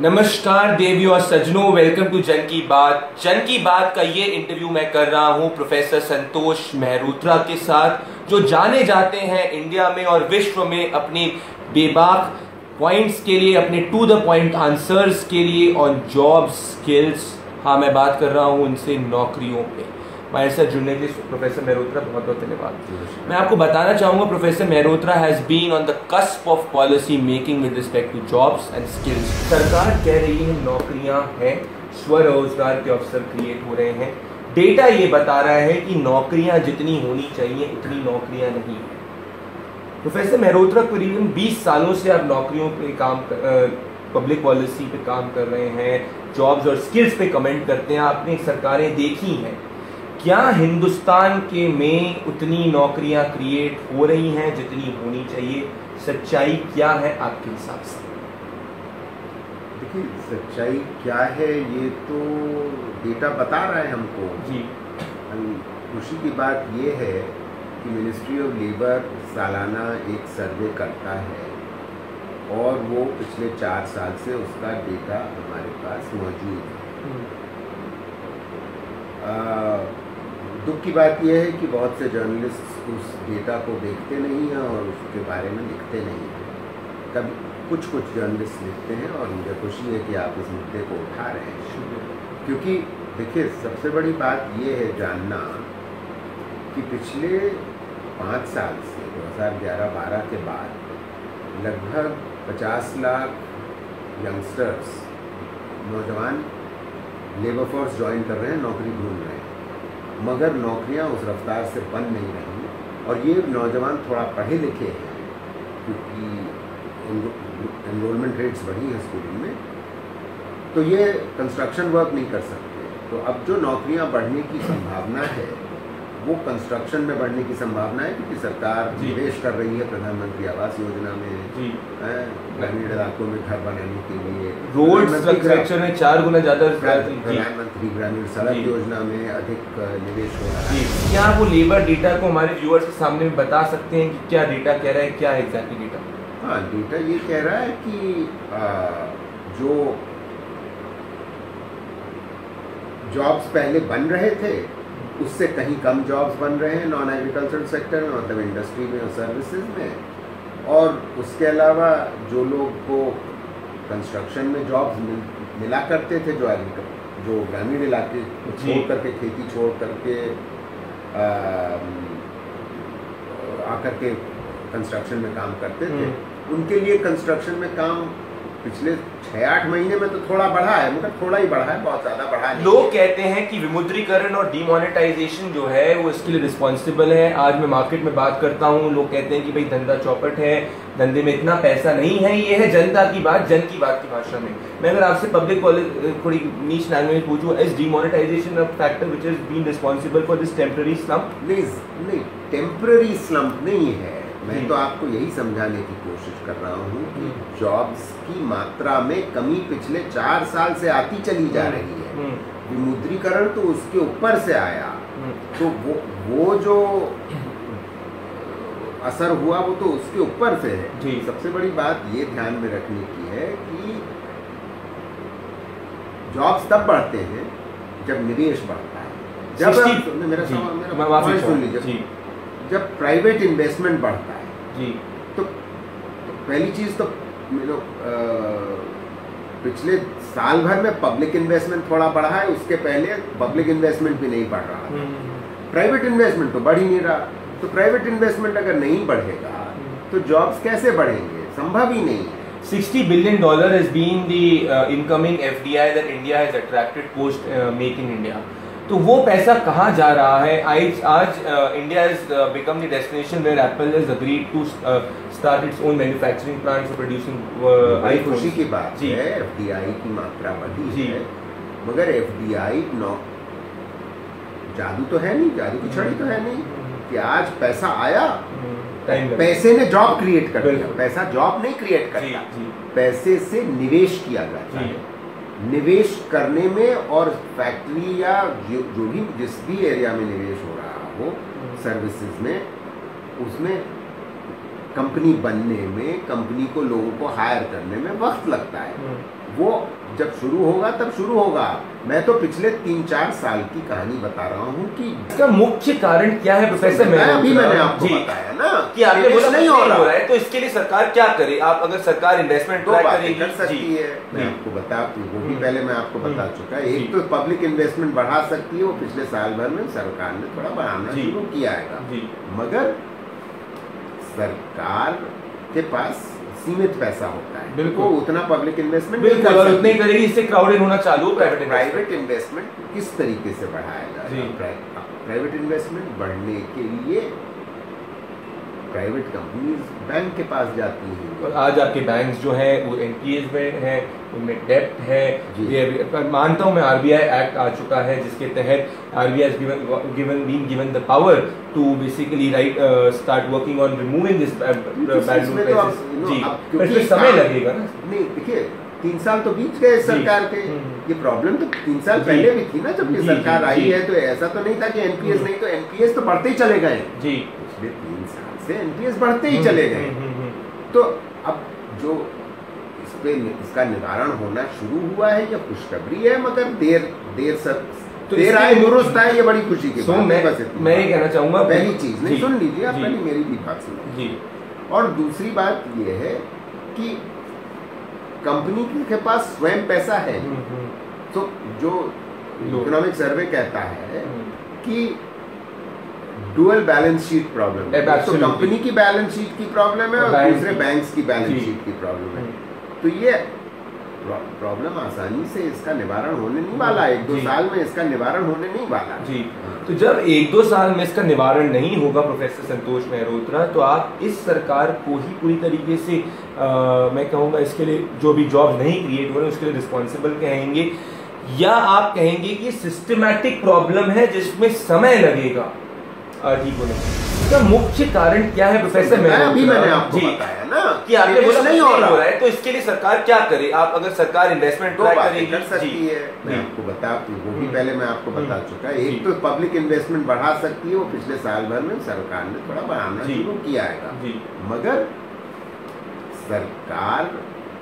नमस्कार देवियों और सज्जनों, वेलकम टू जन की बात। जन की बात का ये इंटरव्यू मैं कर रहा हूँ प्रोफेसर संतोष मेहरोत्रा के साथ, जो जाने जाते हैं इंडिया में और विश्व में अपनी बेबाक पॉइंट्स के लिए, अपने टू द पॉइंट आंसर्स के लिए ऑन जॉब स्किल्स। हाँ, मैं बात कर रहा हूँ उनसे नौकरियों पे। हमारे साथ जुड़ने के लिए प्रोफेसर मेहरोत्रा बहुत बहुत धन्यवाद। मैं आपको बताना चाहूँगा professor Mehrotra has been on the cusp of policy making with respect to jobs and skills. सरकार कह रही है नौकरियां हैं, स्वरोजगार के अवसर क्रिएट हो रहे हैं। डेटा ये बता रहा है कि नौकरियां जितनी होनी चाहिए उतनी नौकरियां नहीं है। प्रोफेसर मेहरोत्रा करीबन 20 सालों से आप नौकरियों पे पब्लिक पॉलिसी पे काम कर रहे हैं, जॉब्स और स्किल्स पे कमेंट करते हैं, आपने सरकारें देखी हैं। क्या हिंदुस्तान के में उतनी नौकरियां क्रिएट हो रही हैं जितनी होनी चाहिए? सच्चाई क्या है आपके हिसाब से? देखिए, सच्चाई क्या है ये तो डेटा बता रहा है हमको जी। खुशी की बात ये है कि मिनिस्ट्री ऑफ लेबर सालाना एक सर्वे करता है और वो पिछले 4 साल से उसका डेटा हमारे पास मौजूद है। दुख की बात यह है कि बहुत से जर्नलिस्ट उस डेटा को देखते नहीं हैं और उसके बारे में लिखते नहीं हैं। कभी कुछ जर्नलिस्ट लिखते हैं और मुझे खुशी है कि आप इस मुद्दे को उठा रहे हैं, क्योंकि देखिए, सबसे बड़ी बात यह है जानना कि पिछले 5 साल से 2011-12 के बाद लगभग 50 लाख यंगस्टर्स, नौजवान लेबर फोर्स ज्वाइन कर रहे हैं, नौकरी ढूंढ रहे हैं, मगर नौकरियां उस रफ्तार से बन नहीं रही। और ये नौजवान थोड़ा पढ़े लिखे हैं क्योंकि एनरोलमेंट रेट्स बढ़ी हैं स्कूलिंग में, तो ये कंस्ट्रक्शन वर्क नहीं कर सकते। तो अब जो नौकरियां बढ़ने की संभावना है वो कंस्ट्रक्शन में बढ़ने की संभावना है, क्योंकि सरकार निवेश कर रही है प्रधानमंत्री आवास योजना में, ग्रामीण इलाकों में घर बनाने के लिए, रोड स्ट्रक्चर में 4 गुना ज्यादा, प्रधानमंत्री ग्रामीण सड़क योजना में अधिक निवेश हो रहा है। क्या वो लेबर डेटा को हमारे व्यूअर्स के सामने बता सकते हैं कि क्या डेटा कह रहा है, क्या है एग्जैक्टली डेटा? हाँ, डेटा ये कह रहा है कि जो जॉब्स पहले बन रहे थे उससे कहीं कम जॉब्स बन रहे हैं नॉन एग्रीकल्चरल सेक्टर में, मतलब इंडस्ट्री में और सर्विसेज में। और उसके अलावा जो लोग को कंस्ट्रक्शन में जॉब्स मिला करते थे, जो ग्रामीण इलाके छोड़ करके, खेती छोड़ करके आकर के कंस्ट्रक्शन में काम करते थे, उनके लिए कंस्ट्रक्शन में काम पिछले 6-8 महीने में तो थोड़ा बढ़ा है, मगर थोड़ा ही बढ़ा है, बहुत ज्यादा बढ़ा नहीं। लोग कहते हैं कि विमुद्रीकरण और डिमोनेटाइजेशन जो है वो इसके लिए रिस्पॉन्सिबल है। आज मैं मार्केट में बात करता हूँ, लोग कहते हैं कि भाई धंधा चौपट है, धंधे में इतना पैसा नहीं है। ये है जनता की बात, जन की बात की भाषा में। मैं अगर आपसे पब्लिक थोड़ी नीच लैंग्वेज में पूछूं, is demonetization a factor which is been responsible for this temporary slump? नहीं, टेम्पररी स्लम्प नहीं है। मैं तो आपको यही समझाने की कोशिश कर रहा हूँ कि जॉब्स की मात्रा में कमी पिछले 4 साल से आती चली जा रही है। विमुद्रीकरण तो उसके ऊपर से आया, तो वो जो असर हुआ वो तो उसके ऊपर से है। सबसे बड़ी बात ये ध्यान में रखने की है कि जॉब्स तब बढ़ते हैं जब निवेश बढ़ता है। जब प्राइवेट इन्वेस्टमेंट बढ़ता है तो पहली चीज तो पिछले साल भर में पब्लिक इन्वेस्टमेंट थोड़ा बढ़ा है, उसके पहले पब्लिक इन्वेस्टमेंट भी नहीं बढ़ रहा था, प्राइवेट इन्वेस्टमेंट तो बढ़ ही नहीं रहा। तो प्राइवेट इन्वेस्टमेंट अगर नहीं बढ़ेगा तो जॉब्स कैसे बढ़ेंगे? संभव ही नहीं है। $60 billion has been the incoming FDI that India has attracted post Make in India. तो वो पैसा कहाँ जा रहा है? आज India has become the destination where Apple has agreed to start its own manufacturing plants for producing iPhones. खुशी की बात है, FDI की मात्रा बढ़ी है, मगर FDI जादू तो है नहीं, जादू की छड़ी तो है नहीं कि आज पैसा आया, पैसे ने जॉब क्रिएट कर दिया। पैसा जॉब नहीं क्रिएट करता, पैसे से निवेश किया जाता है। निवेश करने में और फैक्ट्री या जो भी जिस भी एरिया में निवेश हो रहा हो सर्विसेज में, उसमें कंपनी बनने में, कंपनी को लोगों को हायर करने में वक्त लगता है। वो जब शुरू होगा तब शुरू होगा। मैं तो पिछले 3-4 साल की कहानी बता रहा हूँ कि इसका मुख्य कारण क्या है प्रोफेसर? अभी मैंने आपको बताया ना कि आपने बोला नहीं हो रहा है, तो इसके लिए सरकार क्या करे? आप अगर सरकार इन्वेस्टमेंट कर सकती है, मैं आपको बता, वो भी पहले मैं आपको बता चुका है। एक तो पब्लिक इन्वेस्टमेंट बढ़ा सकती है, वो पिछले साल भर में सरकार ने थोड़ा बढ़ाना शुरू किया है, मगर सरकार के पास सीमित पैसा होता है। बिल्कुल, उतना पब्लिक इन्वेस्टमेंट बिल्कुल, और उतने ही करेगी, इससे क्राउडेड होना चालू। प्राइवेट इन्वेस्टमेंट किस तरीके से बढ़ाया जाए? प्राइवेट इन्वेस्टमेंट बढ़ने के लिए प्राइवेट कंपनीज बैंक के पास जाती हैं, और आज आपके बैंक्स जो हैं वो एनपीएस में हैं, उनमें डेब्ट है। ये मानता हूं मैं, आरबीआई एक्ट आ चुका है जिसके तहत RBI being given the power to basically start working on removing this bad जी, पर समय लगेगा ना। नहीं, देखिए 3 साल तो बीत गए सरकार के। ये प्रॉब्लम तो 3 साल पहले भी थी ना, जब ये सरकार आई है। तो ऐसा तो नहीं था कि एनपीएस नहीं, तो एनपीएस तो बढ़ते ही चले गए जी। पिछले 3 साल से एनपीएस बढ़ते ही चले गए। तो अब जो इसका निवारण होना शुरू हुआ है, या खुशखबरी है, मगर देर आए दुरुस्त आए, ये बड़ी खुशी की बात है। मैं ये कहना चाहूंगा, पहली चीज नहीं, सुन लीजिए आप, पहले मेरी भी बात सुनिए। और दूसरी बात ये है कि कंपनी के पास स्वयं पैसा है। तो जो इकोनॉमिक सर्वे कहता है कि डुअल बैलेंस शीट प्रॉब्लम है, तो कंपनी की बैलेंस शीट की प्रॉब्लम है और दूसरे बैंक्स की बैलेंस शीट की प्रॉब्लम है। तो ये प्रॉब्लम आसानी से इसका निवारण होने नहीं वाला। 1-2 साल में इसका निवारण होने नहीं वाला जी। तो जब 1-2 साल में इसका निवारण नहीं होगा प्रोफेसर संतोष मेहरोत्रा, तो आप इस सरकार को ही पूरी तरीके से मैं कहूँगा इसके लिए जो भी जॉब नहीं क्रिएट हो रहे उसके लिए रिस्पॉन्सिबल कहेंगे, या आप कहेंगे कि सिस्टमैटिक प्रॉब्लम है जिसमें समय लगेगा ठीक होने में? इसका मुख्य कारण क्या है प्रोफेसर मेहरोत्रा? अभी मैंने आपको बताया ना कि आपने बोला नहीं हो रहा है, तो इसके लिए सरकार क्या करे? आप अगर सरकार इन्वेस्टमेंट कर सकती है, मैं आपको बता, वो भी पहले मैं आपको बता चुका है। एक तो पब्लिक इन्वेस्टमेंट बढ़ा सकती है, वो पिछले साल भर में सरकार ने थोड़ा बढ़ाना शुरू किया है, मगर सरकार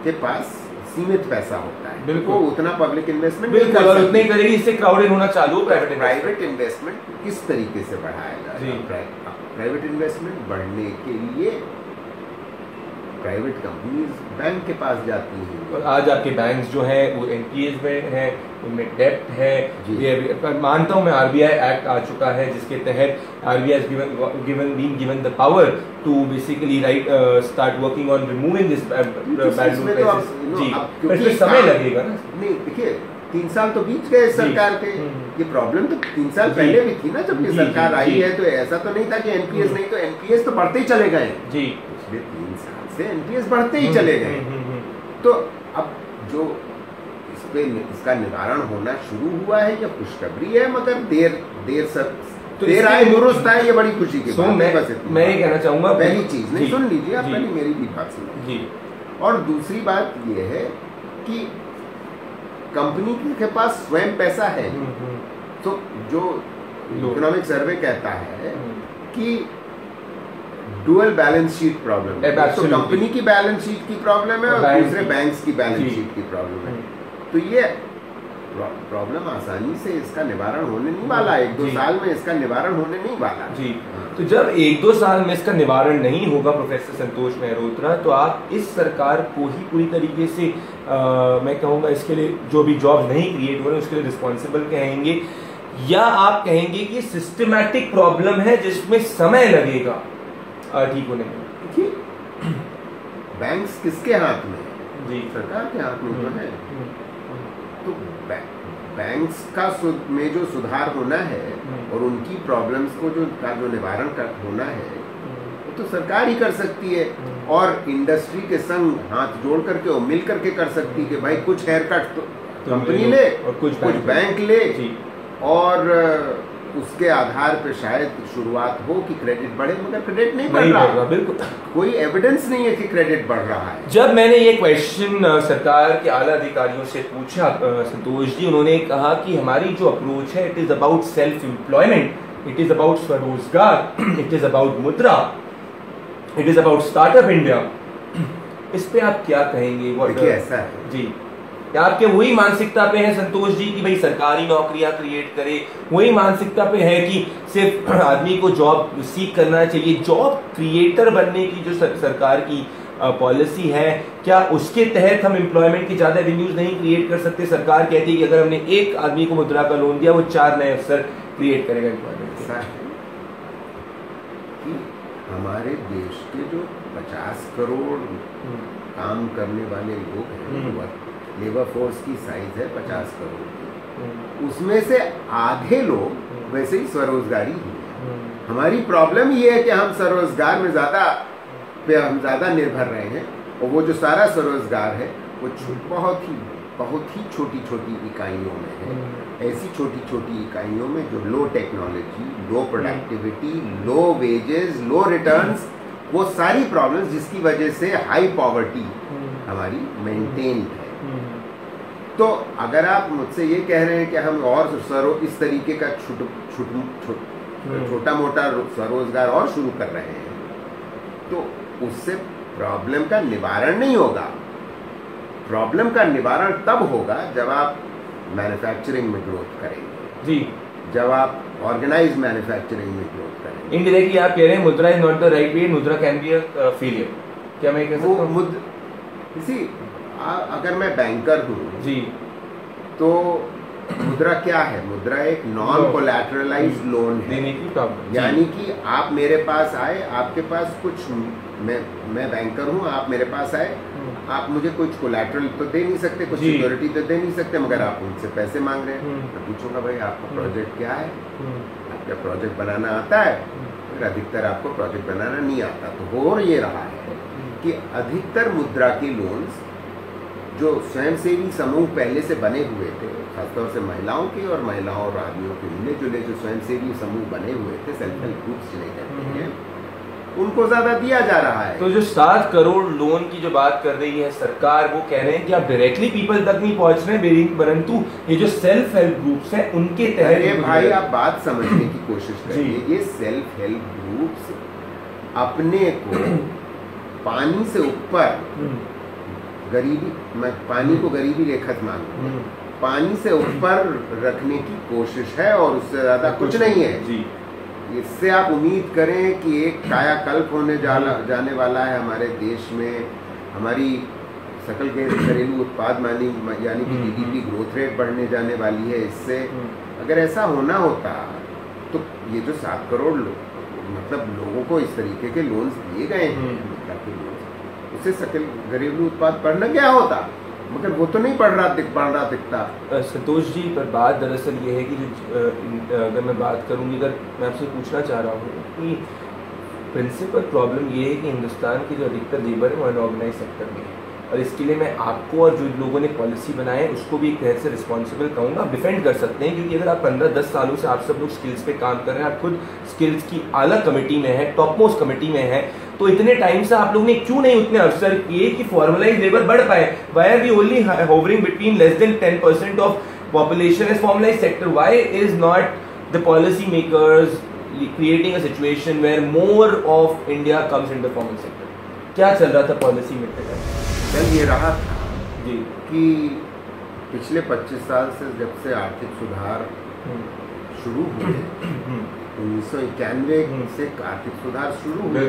के पास सीमित पैसा होता है। बिल्कुल, उतना पब्लिक इन्वेस्टमेंट बिल्कुल, और उतने ही करेगी, इससे क्राउडेड होना चालू। प्राइवेट इन्वेस्टमेंट किस तरीके से बढ़ाया जाए? प्राइवेट इन्वेस्टमेंट बढ़ने के लिए प्राइवेट कंपनीज बैंक के पास जाती हैं, और आज आपके बैंक्स जो हैं वो एनपीएस में हैं, उनमें डेब्ट है। ये मानता हूं मैं, आरबीआई एक्ट आ चुका है जिसके तहत RBI being given the power to basically start working on removing this bad जी, पर समय लगेगा ना। नहीं, देखिए 3 साल तो बीत गए सरकार के। ये प्रॉब्लम तो 3 साल पहले भी थी ना, जब ये सरकार आई है। तो ऐसा तो नहीं था कि एनपीएस नहीं, तो एनपीएस तो बढ़ते ही चले गए जी। पिछले 3 साल से एनपीएस बढ़ते ही चले गए। तो अब जो इसका निवारण होना शुरू हुआ है, या खुशखबरी है, मगर देर आए दुरुस्त आए, ये बड़ी खुशी की बात है। मैं ये कहना चाहूंगा, पहली चीज नहीं, सुन लीजिए आप, पहले मेरी भी बात सुनिए। और दूसरी बात ये है कि कंपनी के पास स्वयं पैसा है। तो जो इकोनॉमिक सर्वे कहता है कि डुअल बैलेंस शीट प्रॉब्लम है, तो कंपनी की बैलेंस शीट की प्रॉब्लम है और दूसरे बैंक्स की बैलेंस शीट की प्रॉब्लम है। तो ये प्रॉब्लम आसानी से इसका निवारण होने नहीं वाला। 1-2 साल में इसका निवारण होने नहीं वाला जी। तो जब 1-2 साल में इसका निवारण नहीं होगा प्रोफेसर संतोष मेहरोत्रा, तो आप इस सरकार को ही पूरी तरीके से मैं कहूँगा इसके लिए जो भी जॉब नहीं क्रिएट हो रहे उसके लिए रिस्पॉन्सिबल कहेंगे, या आप कहेंगे कि सिस्टमैटिक प्रॉब्लम है जिसमें समय लगेगा ठीक होने में? देखिए, बैंक्स किसके हाथ में जी? सरकार के हाथ में तो है। तो बैंक्स का में जो सुधार होना है और उनकी प्रॉब्लम्स को जो निवारण होना है, वो तो सरकार ही कर सकती है। और इंडस्ट्री के संग हाथ जोड़ करके और मिल करके कर सकती है कि भाई कुछ हेयर कट तो कंपनी ले और कुछ बैंक ले, और उसके आधार पे शायद शुरुआत हो कि क्रेडिट बढ़े, मगर क्रेडिट नहीं बढ़ रहा। बिल्कुल कोई एविडेंस नहीं है कि क्रेडिट बढ़ रहा है। जब मैंने ये क्वेश्चन सरकार के आला अधिकारियों से पूछा संतोष जी, उन्होंने कहा कि हमारी जो अप्रोच है, it is about self employment, it is about स्वरोजगार, इट इज अबाउट मुद्रा। It is about startup India. इस पे आप क्या कहेंगे? देखिए ऐसा है जी, आपके वही मानसिकता पे है संतोष जी कि भाई सरकारी नौकरियां क्रिएट करे, वही मानसिकता पे है कि सिर्फ आदमी को जॉब सीख करना चाहिए, जॉब क्रिएटर बनने की जो सरकार की पॉलिसी है, क्या उसके तहत हम एम्प्लॉयमेंट की ज्यादा एवेन्यूज नहीं क्रिएट कर सकते? सरकार कहती है कि अगर हमने एक आदमी को मुद्रा का लोन दिया वो 4 नए अवसर क्रिएट करेगा एम्प्लॉयमेंट के। कि हमारे देश के जो 50 करोड़ काम करने वाले लोग हैं, लेबर फोर्स की साइज है 50 करोड़ की, उसमें से आधे लोग वैसे ही स्वरोजगारी ही है। हमारी प्रॉब्लम ये है कि हम स्वरोजगार में हम ज्यादा निर्भर रहे हैं, और वो जो सारा स्वरोजगार है वो बहुत ही छोटी छोटी इकाइयों में है। ऐसी छोटी छोटी इकाइयों में जो low technology, low productivity, low wages, low returns, वो सारी प्रॉब्लम्स जिसकी वजह से हाई पॉवर्टी हमारी मेंटेन है। तो अगर आप मुझसे ये कह रहे हैं कि हम और इस तरीके का छोटा मोटा स्वरोजगार और शुरू कर रहे हैं, तो उससे प्रॉब्लम का निवारण नहीं होगा। प्रॉब्लम का निवारण तब होगा जब आप मैन्युफैक्चरिंग में ग्रोथ करेंगे जी, जब आप ऑर्गेनाइज मैन्युफैक्चरिंग में ग्रोथ करेंगे। इनडायरेक्टली आप कह रहे हैं मुद्रा is not the right way, मुद्रा कैन बी अ फेलियर। क्या मैं कह सकता हूं? अगर मैं बैंकर हूं जी, तो मुद्रा क्या है? मुद्रा एक नॉन कोलैटरलाइज्ड लोन है, यानी कि आप मेरे पास आए, आपके पास कुछ, मैं बैंकर हूं, आप मेरे पास आए, आप मुझे कुछ कोलैटरल तो दे नहीं सकते, कुछ सिक्योरिटी तो दे नहीं सकते, मगर आप उनसे पैसे मांग रहे हैं। मैं पूछूंगा भाई आपका प्रोजेक्ट क्या है, आपका प्रोजेक्ट बनाना आता है? फिर अधिकतर आपको प्रोजेक्ट बनाना नहीं आता। तो हो ये रहा है कि अधिकतर मुद्रा के लोन्स जो स्वयंसेवी समूह पहले से बने हुए थे, खासतौर से महिलाओं के और आदमियों के मिले जुले जो स्वयंसेवी समूह बने हुए थे, सेल्फ हेल्प ग्रुप्स जिन्हें कहते हैं, उनको ज्यादा दिया जा रहा है। तो जो 7 करोड़ लोन की जो बात कर रही है सरकार, वो कह रहे हैं कि आप डायरेक्टली पीपल तक नहीं पहुंच रहे, परंतु ये जो सेल्फ हेल्प ग्रुप्स हैं उनके तहत। भाई आप बात समझने की कोशिश करिए, ये सेल्फ हेल्प ग्रुप्स अपने को पानी से ऊपर पानी को गरीबी रेखा मानते हैं, पानी से ऊपर रखने की कोशिश है और उससे ज्यादा कुछ नहीं है जी। इससे आप उम्मीद करें कि एक कायाकल्प होने जाने वाला है हमारे देश में, हमारी सकल घरेलू उत्पाद यानी कि जीडीपी ग्रोथ रेट बढ़ने जाने वाली है इससे। अगर ऐसा होना होता तो ये जो 7 करोड़ मतलब लोगों को इस तरीके के लोन्स दिए गए हैं, उससे सकल घरेलू उत्पाद बढ़ना क्या होता, मगर वो तो नहीं बढ़ रहा दिखता। संतोष जी, पर बात दरअसल ये है कि अगर मैं बात करूँगी, अगर मैं आपसे पूछना चाह रहा हूँ कि प्रिंसिपल प्रॉब्लम ये है कि हिंदुस्तान की जो अधिकतर लेबर है वो अनऑर्गेनाइज सेक्टर में है, और इसके लिए मैं आपको और जो लोगों ने पॉलिसी बनाए उसको भी एक तरह से रिस्पॉन्सिबल कहूँगा। आप डिफेंड कर सकते हैं, क्योंकि अगर आप 15-10 सालों से आप सब लोग स्किल्स पे काम कर रहे हैं, आप खुद स्किल्स की आला कमेटी में है, टॉप मोस्ट कमेटी में है, तो इतने टाइम से आप लोग ने क्यों नहीं उतने अवसर किए कि फॉर्मलाइज लेबर बढ़ पाए? Why are we only hovering between less than 10% of population is formalize sector? Why is not the policy makers creating a situation where more of India comes into the formal sector? क्या चल रहा था policy maker? चल ये रहा था जी कि पिछले 25 साल से जब से आर्थिक सुधार शुरू हुए, 1991 से आर्थिक सुधार शुरू हुए,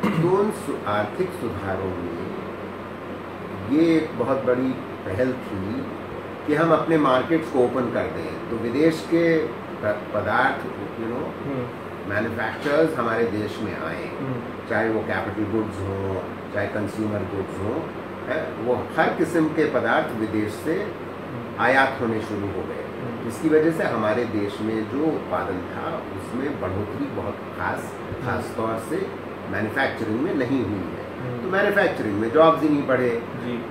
तो उन आर्थिक सुधारों में ये एक बहुत बड़ी पहल थी कि हम अपने मार्केट्स को ओपन कर दें, तो विदेश के पदार्थ मैन्युफैक्चरर्स हमारे देश में आए, चाहे वो कैपिटल गुड्स हो, चाहे कंज्यूमर गुड्स हो, वो हर किस्म के पदार्थ विदेश से आयात होने शुरू हो गए, जिसकी वजह से हमारे देश में जो उत्पादन था उसमें बढ़ोतरी बहुत खास तौर से मैन्युफैक्चरिंग में नहीं हुई है। तो मैन्युफैक्चरिंग में जॉब्स ही नहीं बढ़े,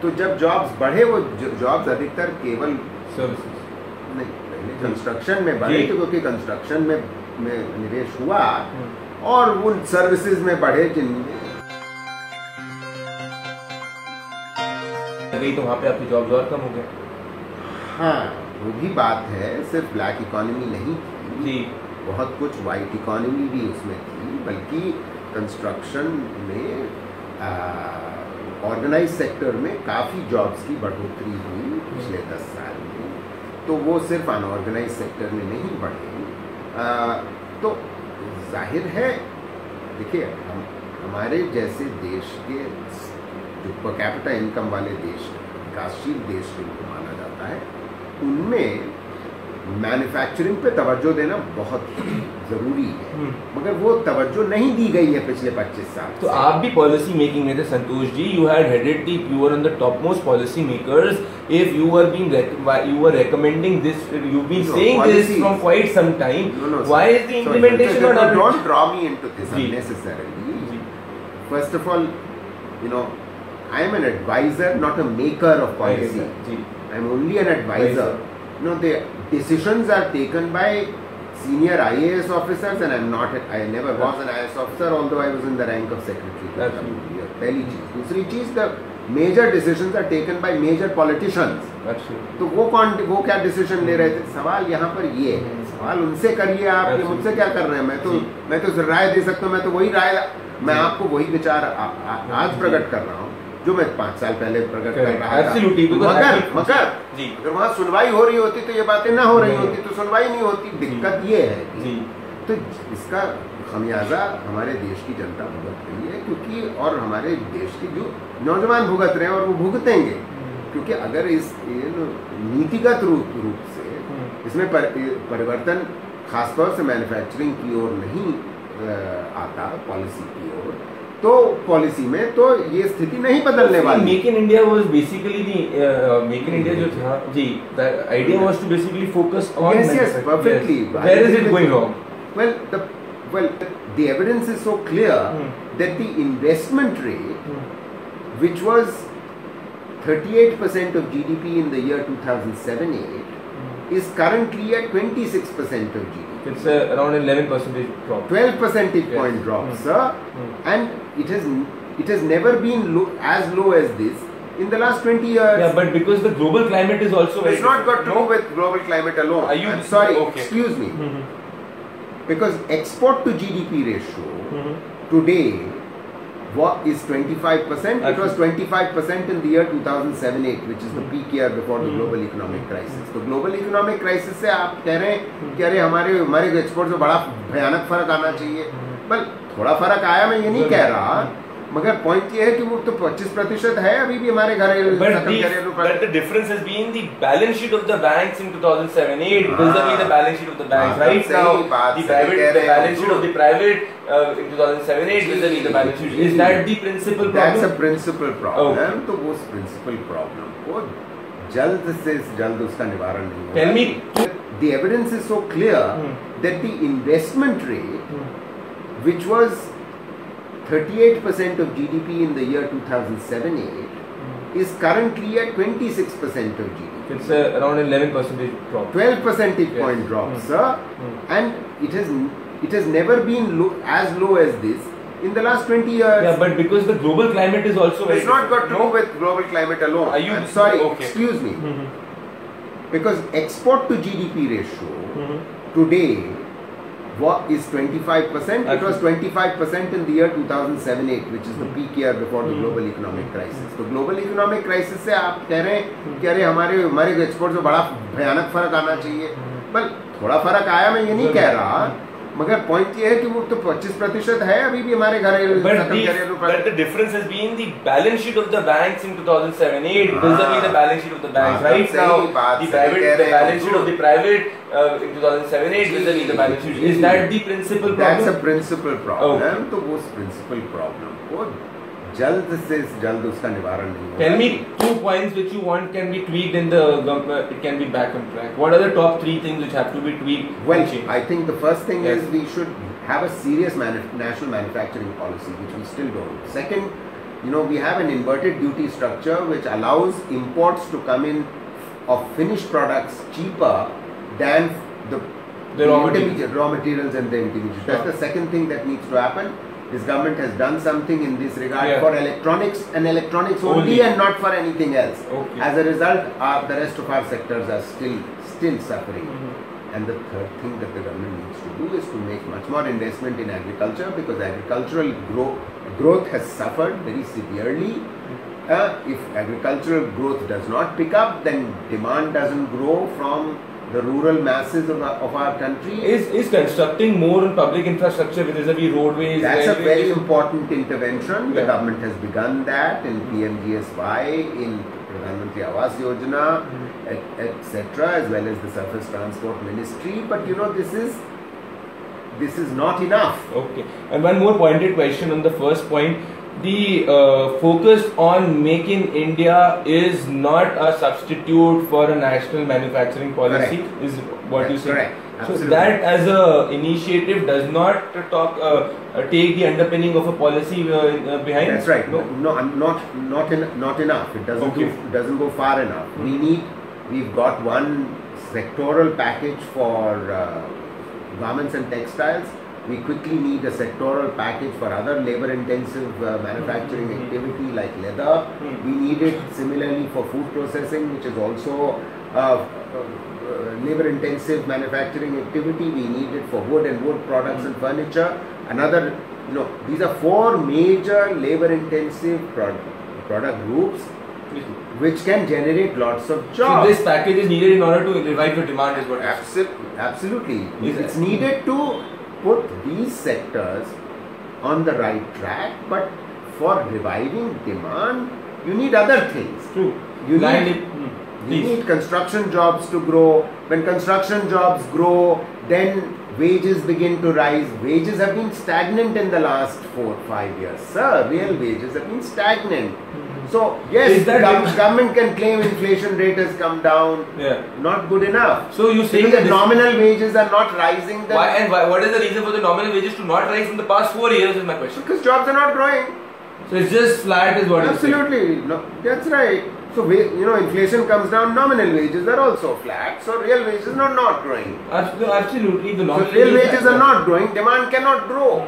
तो जब जॉब्स बढ़े वो जॉब्स अधिकतर केवल सर्विसेज नहीं, कंस्ट्रक्शन में बढ़े, क्योंकि कंस्ट्रक्शन में निवेश हुआ और उन सर्विसेज में बढ़े जिनमें गई, तो वहाँ पे आपकी जॉब्स और कम हो गए। हाँ, वो भी बात है, सिर्फ ब्लैक इकोनॉमी नहीं थी जी, बहुत कुछ वाइट इकोनॉमी भी उसमें थी, बल्कि कंस्ट्रक्शन में ऑर्गेनाइज सेक्टर में काफ़ी जॉब्स की बढ़ोतरी हुई पिछले 10 साल में, तो वो सिर्फ अनऑर्गेनाइज सेक्टर में नहीं बढ़े। तो जाहिर है, देखिए हमारे जैसे देश के जो पर कैपिटा इनकम वाले देश, विकासशील देश जिनको माना जाता है, उनमें मैन्युफैक्चरिंग पे तवज्जो देना बहुत ज़रूरी है, मगर वो तवज्जो नहीं दी गई है पिछले 25 साल। तो आप भी पॉलिसी मेकिंग में थे Santosh ji, you had headed the, you were on the top most policy makers, if you were being you were recommending this, you've been saying this from quite some time, why is the implementation not happening? Don't draw me into this unnecessarily. First of all, I am an advisor, not a maker of policy. I am only an advisor. The decisions are taken by senior IAS officers, and I never was an IAS officer, although I was in the rank of secretary. पहली चीज। दूसरी चीज, the major decisions are taken by major politicians. तो वो क्या decision ले रहे थे? सवाल यहाँ पर ये है, सवाल उनसे करिए आप, ये मुझसे क्या कर रहे हैं? मैं तो राय दे सकता हूँ, मैं तो वही राय, मैं आपको वही विचार आज प्रकट कर रहा हूँ जो मैं 5 साल पहले प्रकट कर रहा था। मगर अगर वहाँ सुनवाई हो रही होती तो ये बातें ना हो रही होती, तो सुनवाई नहीं होती। दिक्कत ये है तो इसका खमियाजा हमारे देश की जनता भुगत रही है, क्योंकि और हमारे देश के जो नौजवान भुगत रहे हैं और वो भुगतेंगे, क्योंकि अगर इस नीतिगत रूप से इसमें परिवर्तन खासतौर से मैन्युफैक्चरिंग की ओर नहीं आता, पॉलिसी की ओर, तो पॉलिसी में तो ये स्थिति नहीं बदलने वाली। Make in India was basically make in India जो था जी, the idea was to basically focus on yes perfectly where is it going wrong? well the evidence is so clear that the investment rate which was 38% of GDP in the year 2007-8 is currently at 26% of GDP. It's around 11% drop. 12 percentage point drop, sir. And it has never been as low as this in the last 20 years. Yeah, but because the global climate is also very It's not got to do with global climate alone. I'm sorry, excuse me. Because export to GDP ratio today is 25%. It was 25% in the year 2007-8, which is the peak year before the global economic crisis. तो global economic crisis से आप कह रहे हैं कि अरे हमारे export में बड़ा भयानक फर्क आना चाहिए। पर थोड़ा फर्क आया, मैं ये नहीं कह रहा, मगर पॉइंट ये है कि वो तो 25% है अभी भी हमारे घरेलू। But the difference has been the balance sheet of the banks in 2007-8 vis-a-vis the balance sheet of the banks right now. The balance sheet of the private in 2007-8 vis-a-vis the balance sheet. Is that the principal problem? That's a principal problem. तो वो principal problem को जल्द से जल्द उसका निवारण नहीं होगा। Tell me. The evidence is so clear that the investment rate, which was 38% of GDP in the year 2007-8, is currently at 26% of GDP. It's around 11% drop. 12 percentage point drop, sir. And it has never been as low as this in the last 20 years. Yeah, but because the global climate is also very. It's not got to do with global climate alone. I'm sorry, excuse me. Because export to GDP ratio today is 25%. It was 25% in the year 2007-8, which is the peak year before the global economic crisis. तो global economic crisis से आप कह रहे हैं कि अरे हमारे export में बड़ा भयानक फर्क आना चाहिए। पर थोड़ा फर्क आया, मैं ये नहीं कह रहा, मगर पॉइंट ये है कि वो तो 25% है अभी भी हमारे घरेलू। But the difference has been the balance sheet of the banks in 2007-8 vis-a-vis the balance sheet of the banks right now. The balance sheet of the private in 2007-8 vis-a-vis the balance sheet. Is that the principal problem? That's a principal problem. तो वो principal problem को जल्द से जल्द उसका निवारण नहीं होगा। Tell me 2 points which you want can be tweaked in the it can be back on track. What are the top 3 things which have to be tweaked? Well, I think the first thing is we should have a serious national manufacturing policy, which we still don't. Second, we have an inverted duty structure which allows imports to come in of finished products cheaper than the raw materials and the intermediates. That's the second thing that needs to happen. This government has done something in this regard for electronics and electronics only and not for anything else. As a result, the rest of our sectors are still suffering. And the third thing that the government needs to do is to make much more investment in agriculture, because agricultural growth has suffered very severely. If agricultural growth does not pick up, then demand doesn't grow from the rural masses of our country. Is constructing more public infrastructure vis-a-vis roadways? That's a very important intervention. The government has begun that in PMGSY, in Pradhan Mantri Awas Yojana, etc., as well as the Surface Transport Ministry. But you know, this is not enough. Okay. And one more pointed question on the first point. The focus on Make in India is not a substitute for a national manufacturing policy. Correct. Is what you say? Correct. Absolutely. So that as a initiative does not take the underpinning of a policy behind. That's right. No, not enough. It doesn't go far enough. We've got one sectoral package for garments and textiles. We quickly need a sectoral package for other labor-intensive manufacturing activity like leather. We need it similarly for food processing, which is also labor-intensive manufacturing activity. We need it for wood and wood products and furniture. Another, these are four major labor-intensive product groups which can generate lots of jobs. So this package is needed in order to revive the demand, is what? Absolutely. It's needed to put these sectors on the right track, but for reviving demand, you need other things. True. You need construction jobs to grow. When construction jobs grow, then wages begin to rise. Wages have been stagnant in the last 4 or 5 years. Sir, real wages have been stagnant. So, yes, government can claim inflation rate has come down. Yeah. Not good enough. So, you say that nominal wages are not rising. Why what is the reason for the nominal wages to not rise in the past 4 years is my question. Because jobs are not growing. So, it's just flat is what you say. Absolutely. No, that's right. So, inflation comes down, nominal wages are also flat. So, real wages are not growing. Absolutely. The nominal real wages are not growing. Demand cannot grow.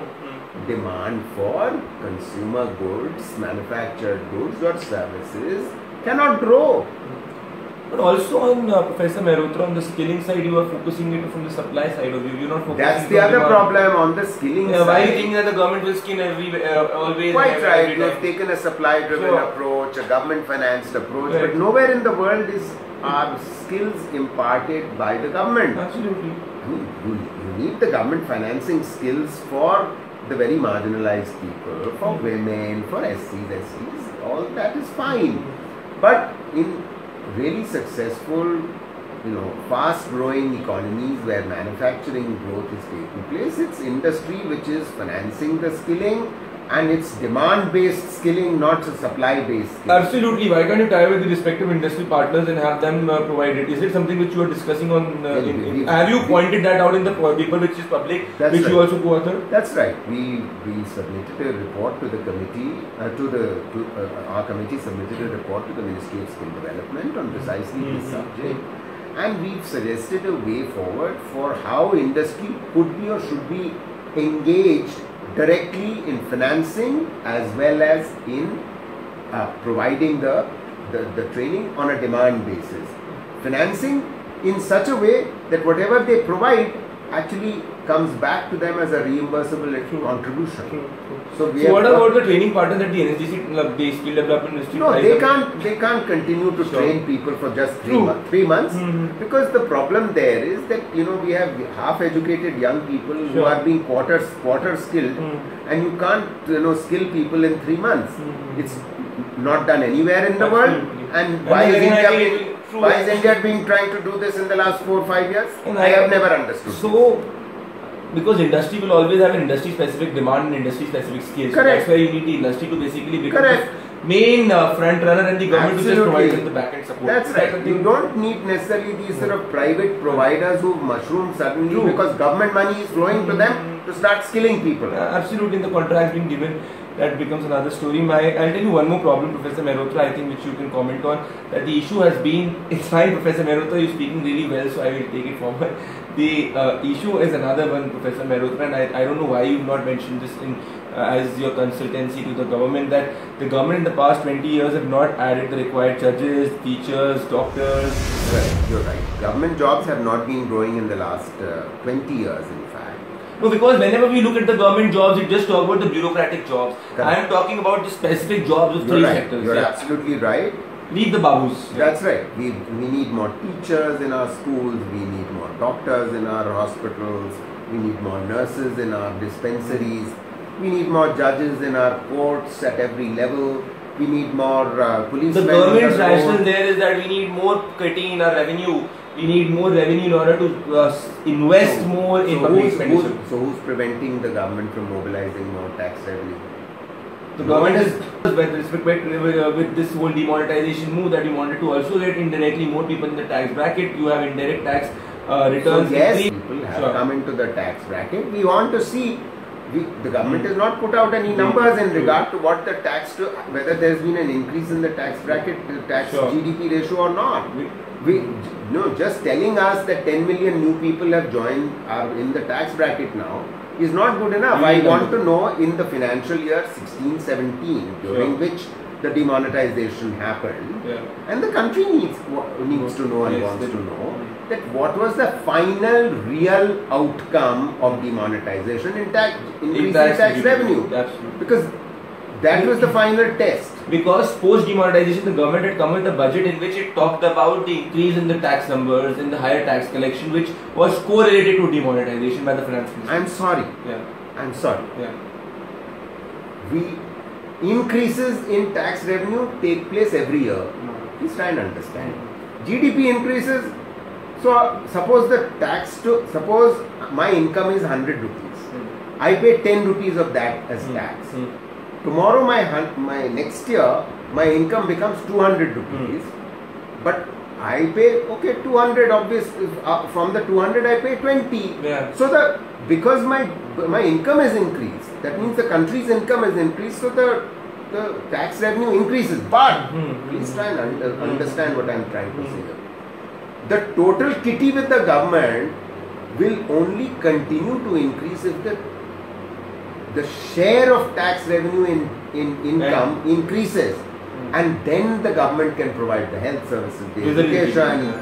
Demand for consumer goods, manufactured goods or services cannot grow. But also on Professor Mehrotra, on the skilling side, you are focusing it from the supply side of view. You're not focusing. That's the other problem on the skilling side. Why do you think that the government will skill always? Quite right. They've taken a supply-driven approach, a government-financed approach, but nowhere in the world are skills imparted by the government. Absolutely. You need the government financing skills for the very marginalized people, for women, for SCs, all that is fine. But in really successful, fast-growing economies where manufacturing growth is taking place, it's industry which is financing the skilling, and it's demand-based skilling, not supply-based skilling. Absolutely. Why can't you tie with the respective industry partners and have them provide it? Is it something which you are discussing on? Have you pointed that out in the paper which is public, which you also co-authored? That's right. We submitted a report to the committee. Our committee submitted a report to the Ministry of Skill Development on precisely this subject, and we've suggested a way forward for how industry could be or should be engaged directly in financing as well as in providing the training on a demand basis. Financing in such a way that whatever they provide actually comes back to them as a reimbursable contribution. So what about the training partners at the NSDC, the skill development industry? No, they can't continue to train people for just 3 months, because the problem there is that we have half-educated young people who are being quarter skilled, and you can't skill people in 3 months. It's not done anywhere in the world, and why is India being trying to do this in the last 4 or 5 years? I have never understood. So, because industry will always have an industry-specific demand and industry-specific skills. Correct. So that's why you need the industry to basically become the main front runner, and the government to just provide them the back-end support. That's right. You don't need necessarily these sort of private providers who mushroom suddenly because government money is flowing to them to start skilling people. Absolutely. In the contracts being given, that becomes another story. I'll tell you one more problem, Professor Mehrotra, I think, which you can comment on. That the issue has been, it's fine, Professor Mehrotra, you're speaking really well, so I will take it forward. The issue is another one, Professor Mehrotra, and I don't know why you've not mentioned this in as your consultancy to the government, that the government in the past 20 years have not added the required judges, teachers, doctors. Right, you're right. Government jobs have not been growing in the last 20 years, in fact. No, because whenever we look at the government jobs, we just talk about the bureaucratic jobs. Correct. I am talking about the specific jobs of You're three right. sectors. You're Yeah. absolutely right. Leave the babus. That's right. We need more teachers in our schools, we need more doctors in our hospitals, we need more nurses in our dispensaries, we need more judges in our courts at every level, we need more policemen. The government's on the road. rationale there is that we need more cutting in our revenue. We need more revenue in order to invest more in public expenditure. So who's preventing the government from mobilizing more tax revenue? The government is, with this whole demonetization move, that you wanted to also get indirectly more people in the tax bracket. You have indirect tax returns. So yes, people have come into the tax bracket. We want to see. The government has not put out any numbers in regard to what the tax to, whether there's been an increase in the tax bracket, the tax GDP ratio or not. Just telling us that 10 million new people have joined, are in the tax bracket now, is not good enough. I want to know in the financial year 16-17, during which the demonetization happened, and the country needs to know and wants to know that what was the final real outcome of demonetization in increasing tax revenue. Absolutely. Because that was the final test. Because post demonetization, the government had come with a budget in which it talked about the increase in the tax numbers, in the higher tax collection, which was correlated to demonetization by the finance minister. I'm sorry. I'm sorry. Increases in tax revenue take place every year. Please try and understand. GDP increases. So suppose suppose my income is 100 rupees. I pay 10 rupees of that as tax. Tomorrow my next year my income becomes 200 rupees. But I pay 200, obviously from the 200 I pay 20. So because my income is increased, that means the country's income is increased, so the tax revenue increases. But please try and understand what I am trying to say here. The total kitty with the government will only continue to increase if the share of tax revenue in income increases, and then the government can provide the health services, the education.